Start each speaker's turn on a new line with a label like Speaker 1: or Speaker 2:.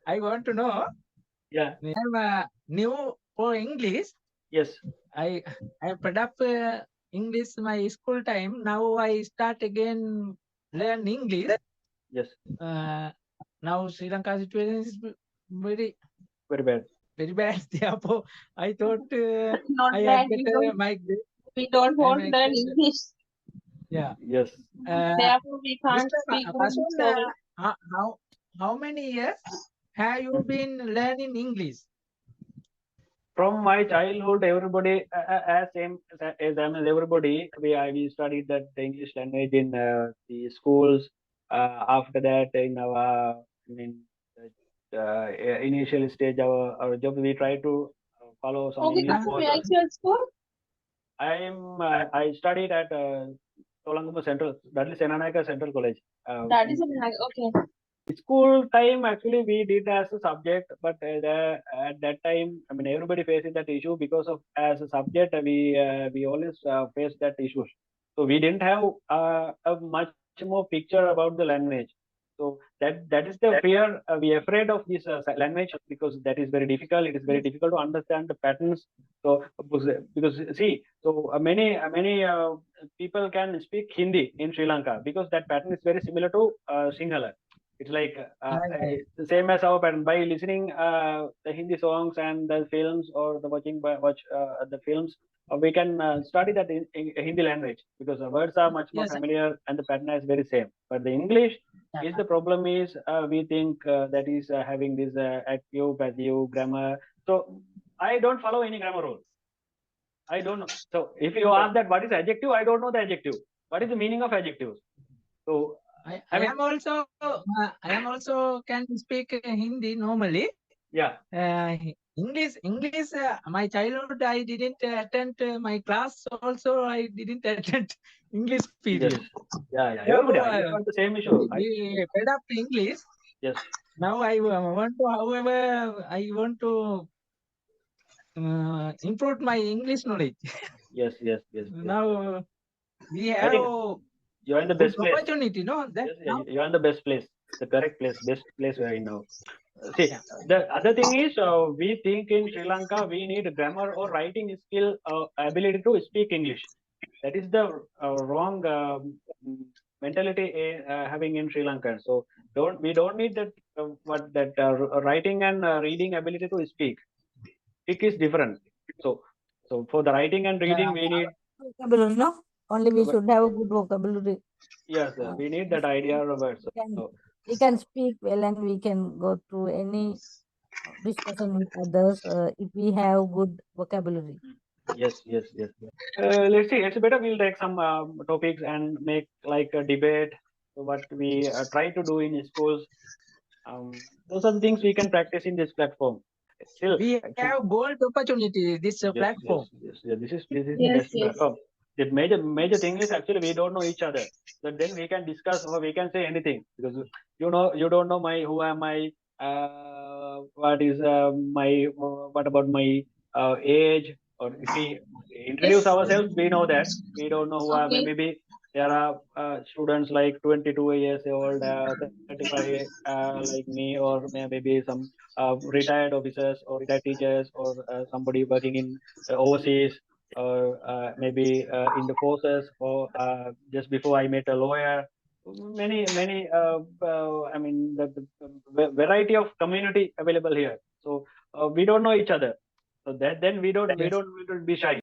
Speaker 1: I want to know.
Speaker 2: Yeah.
Speaker 1: I'm new for English.
Speaker 2: Yes.
Speaker 1: I put up English my school time. Now I start again learn English.
Speaker 2: Yes.
Speaker 1: Now Sri Lanka situation is very
Speaker 2: Very bad.
Speaker 1: very bad. Therefore, I thought
Speaker 3: Not
Speaker 1: I
Speaker 3: bad.
Speaker 1: had better migrate.
Speaker 3: We don't want to
Speaker 1: I
Speaker 3: learn
Speaker 1: migrate.
Speaker 3: English.
Speaker 1: Yeah.
Speaker 2: Yes.
Speaker 3: Therefore, we can't
Speaker 1: Mr.
Speaker 3: speak good
Speaker 1: Pasun,
Speaker 3: so well.
Speaker 1: how many years have you been learning English?
Speaker 2: From my childhood, everybody as same as everybody. We studied that the English language in the schools. After that, in our initial stage, our job, we try to follow some
Speaker 3: Okay,
Speaker 2: English
Speaker 3: come to
Speaker 2: courses.
Speaker 3: actual school.
Speaker 2: I studied at Lanka Central, that is н.イక Central College.
Speaker 3: That is okay.
Speaker 2: School time actually we did as a subject, but at that time, I mean, everybody faces that issue because of as a subject we always face that issues. So we didn't have a much more picture about the language. So that is the fear. We are afraid of this language because that is very difficult. It is very difficult to understand the patterns. So because see, so many people can speak Hindi in Sri Lanka because that pattern is very similar to Sinhala. It's like it's the same as our pattern. By listening the Hindi songs and the films or the watch the films, we can study that in Hindi language because the words are much more familiar and the pattern is very same. But the English is the problem is we think that is having this active, passive, grammar. So I don't follow any grammar rule. I don't know. So if you ask that what is adjective, I don't know the adjective. What is the meaning of adjectives? So
Speaker 1: I am also can speak Hindi normally.
Speaker 2: Yeah.
Speaker 1: English. My childhood, I didn't attend my class. Also, I didn't attend English period.
Speaker 2: Yes. Yeah. Everybody got the same issue.
Speaker 1: We fed up English.
Speaker 2: Yes.
Speaker 1: Now I want to, however, I want to improve my English knowledge.
Speaker 2: Yes.
Speaker 1: Now we have
Speaker 2: you're in the best place.
Speaker 1: Opportunity, no?
Speaker 2: Yes, you're in the best place, the correct place, best place where you know. See, the other thing is we think in Sri Lanka we need grammar or writing skill, ability to speak English. That is the wrong mentality having in Sri Lanka. So we don't need that writing and reading ability to speak. Speak is different. So for the writing and reading we need
Speaker 4: vocabulary, no? Only we should have a good vocabulary.
Speaker 2: Yes, we need that idea, Robert.
Speaker 4: We can speak well and we can go through any discussion with others if we have good vocabulary.
Speaker 2: Yes. Let's see. It's better we'll take some topics and make like a debate. What we try to do in schools. Those are the things we can practice in this platform. Still,
Speaker 1: we have gold opportunity. This platform.
Speaker 2: Yes. This is the best platform. The major thing is actually we don't know each other. So then we can discuss or we can say anything because you don't know who am I, what is what about my age, or if we introduce ourselves, we know that we don't know who am I. Maybe there are students like 22 years old, 35 like me, or maybe some retired officers or retired teachers or somebody working in overseas or maybe in the forces or just before I met a lawyer. Many I mean the variety of community available here. So we don't know each other. So that then we don't be shy.